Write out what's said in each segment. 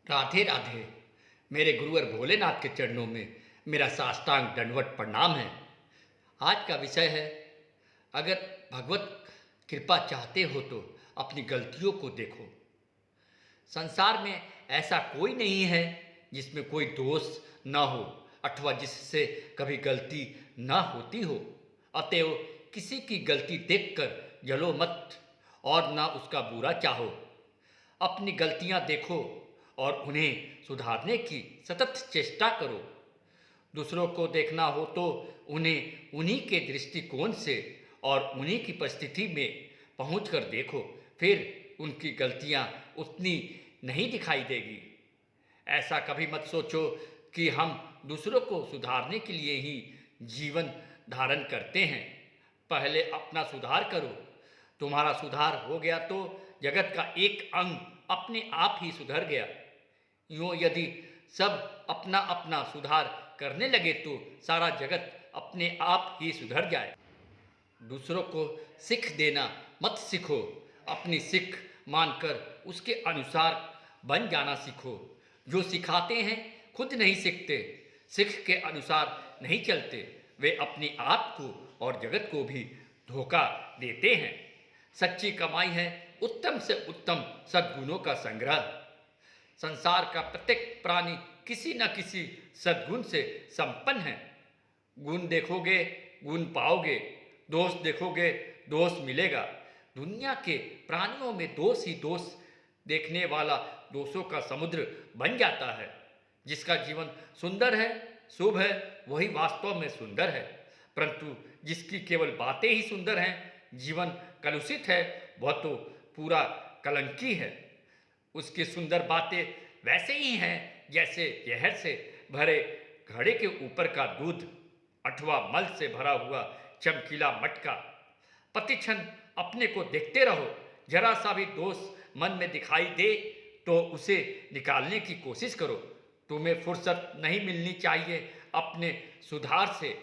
राधे राधे। मेरे गुरुवर भोलेनाथ के चरणों में मेरा साष्टांग दंडवत प्रणाम है। आज का विषय है, अगर भगवत कृपा चाहते हो तो अपनी गलतियों को देखो। संसार में ऐसा कोई नहीं है जिसमें कोई दोष न हो अथवा जिससे कभी गलती न होती हो। अतएव किसी की गलती देखकर जलो मत और ना उसका बुरा चाहो। अपनी गलतियां देखो और उन्हें सुधारने की सतत चेष्टा करो। दूसरों को देखना हो तो उन्हें उन्हीं के दृष्टिकोण से और उन्हीं की परिस्थिति में पहुंचकर देखो, फिर उनकी गलतियां उतनी नहीं दिखाई देगी। ऐसा कभी मत सोचो कि हम दूसरों को सुधारने के लिए ही जीवन धारण करते हैं। पहले अपना सुधार करो। तुम्हारा सुधार हो गया तो जगत का एक अंग अपने आप ही सुधर गया। यूं यदि सब अपना अपना सुधार करने लगे तो सारा जगत अपने आप ही सुधर जाए। दूसरों को सीख देना मत सीखो, अपनी सीख मानकर उसके अनुसार बन जाना सीखो। जो सिखाते हैं खुद नहीं सीखते, सीख के अनुसार नहीं चलते, वे अपने आप को और जगत को भी धोखा देते हैं। सच्ची कमाई है उत्तम से उत्तम सद्गुणों का संग्रह। संसार का प्रत्येक प्राणी किसी न किसी सद्गुण से संपन्न है। गुण देखोगे गुण पाओगे, दोष देखोगे दोष मिलेगा। दुनिया के प्राणियों में दोष ही दोष देखने वाला दोषों का समुद्र बन जाता है। जिसका जीवन सुंदर है, शुभ है, वही वास्तव में सुंदर है। परंतु जिसकी केवल बातें ही सुंदर हैं, जीवन कलुषित है, वह तो पूरा कलंकी है। उसकी सुंदर बातें वैसे ही हैं जैसे जहर से भरे घड़े के ऊपर का दूध अथवा मल से भरा हुआ चमकीला मटका। प्रतिक्षण अपने को देखते रहो। जरा सा भी दोष मन में दिखाई दे तो उसे निकालने की कोशिश करो। तुम्हें फुर्सत नहीं मिलनी चाहिए अपने सुधार से।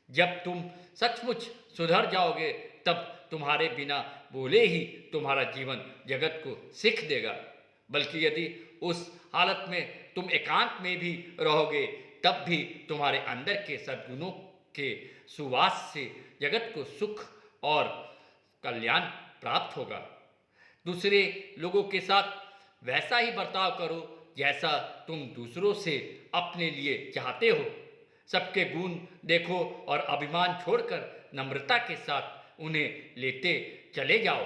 जब तुम सचमुच सुधर जाओगे तब तुम्हारे बिना बोले ही तुम्हारा जीवन जगत को सीख देगा। बल्कि यदि उस हालत में तुम एकांत में भी रहोगे तब भी तुम्हारे अंदर के सद्गुणों के सुवास से जगत को सुख और कल्याण प्राप्त होगा। दूसरे लोगों के साथ वैसा ही बर्ताव करो जैसा तुम दूसरों से अपने लिए चाहते हो। सबके गुण देखो और अभिमान छोड़कर नम्रता के साथ उन्हें लेते चले जाओ।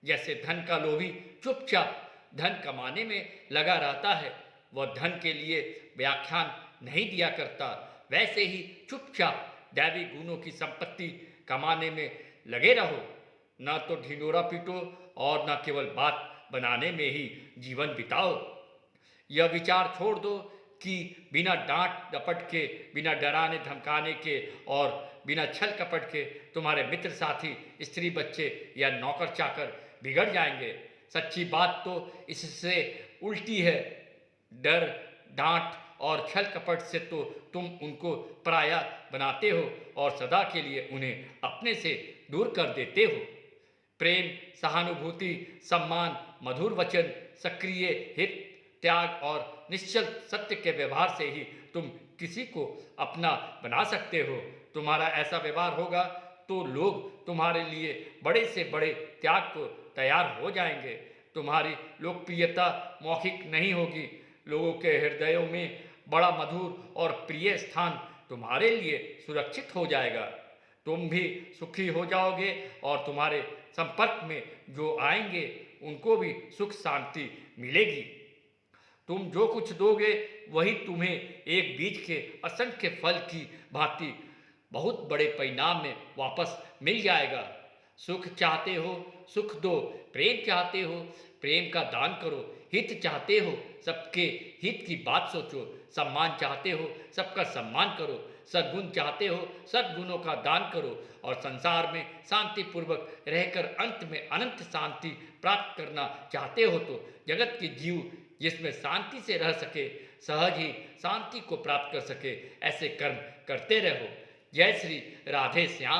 जैसे धन का लोभी चुपचाप धन कमाने में लगा रहता है, वह धन के लिए व्याख्यान नहीं दिया करता, वैसे ही चुपचाप दैवी गुणों की संपत्ति कमाने में लगे रहो। न तो ढिंडोरा पीटो और न केवल बात बनाने में ही जीवन बिताओ। यह विचार छोड़ दो कि बिना डांट डपट के, बिना डराने धमकाने के और बिना छल कपट के तुम्हारे मित्र साथी, स्त्री बच्चे या नौकर चाकर बिगड़ जाएंगे। सच्ची बात तो इससे उल्टी है। डर, डांट और छल कपट से तो तुम उनको पराया बनाते हो और सदा के लिए उन्हें अपने से दूर कर देते हो। प्रेम, सहानुभूति, सम्मान, मधुर वचन, सक्रिय हित, त्याग और निश्चल सत्य के व्यवहार से ही तुम किसी को अपना बना सकते हो। तुम्हारा ऐसा व्यवहार होगा तो लोग तुम्हारे लिए बड़े से बड़े त्याग को तैयार हो जाएंगे। तुम्हारी लोकप्रियता मौखिक नहीं होगी, लोगों के हृदयों में बड़ा मधुर और प्रिय स्थान तुम्हारे लिए सुरक्षित हो जाएगा। तुम भी सुखी हो जाओगे और तुम्हारे संपर्क में जो आएंगे उनको भी सुख शांति मिलेगी। तुम जो कुछ दोगे वही तुम्हें एक बीज के असंख्य फल की भांति बहुत बड़े परिणाम में वापस मिल जाएगा। सुख चाहते हो सुख दो, प्रेम चाहते हो प्रेम का दान करो, हित चाहते हो सबके हित की बात सोचो, सम्मान चाहते हो सबका सम्मान करो, सद्गुण चाहते हो सद्गुणों का दान करो और संसार में शांतिपूर्वक रहकर अंत में अनंत शांति प्राप्त करना चाहते हो तो जगत के जीव जिसमें शांति से रह सके, सहज ही शांति को प्राप्त कर सके, ऐसे कर्म करते रहो। जय श्री राधे श्याम।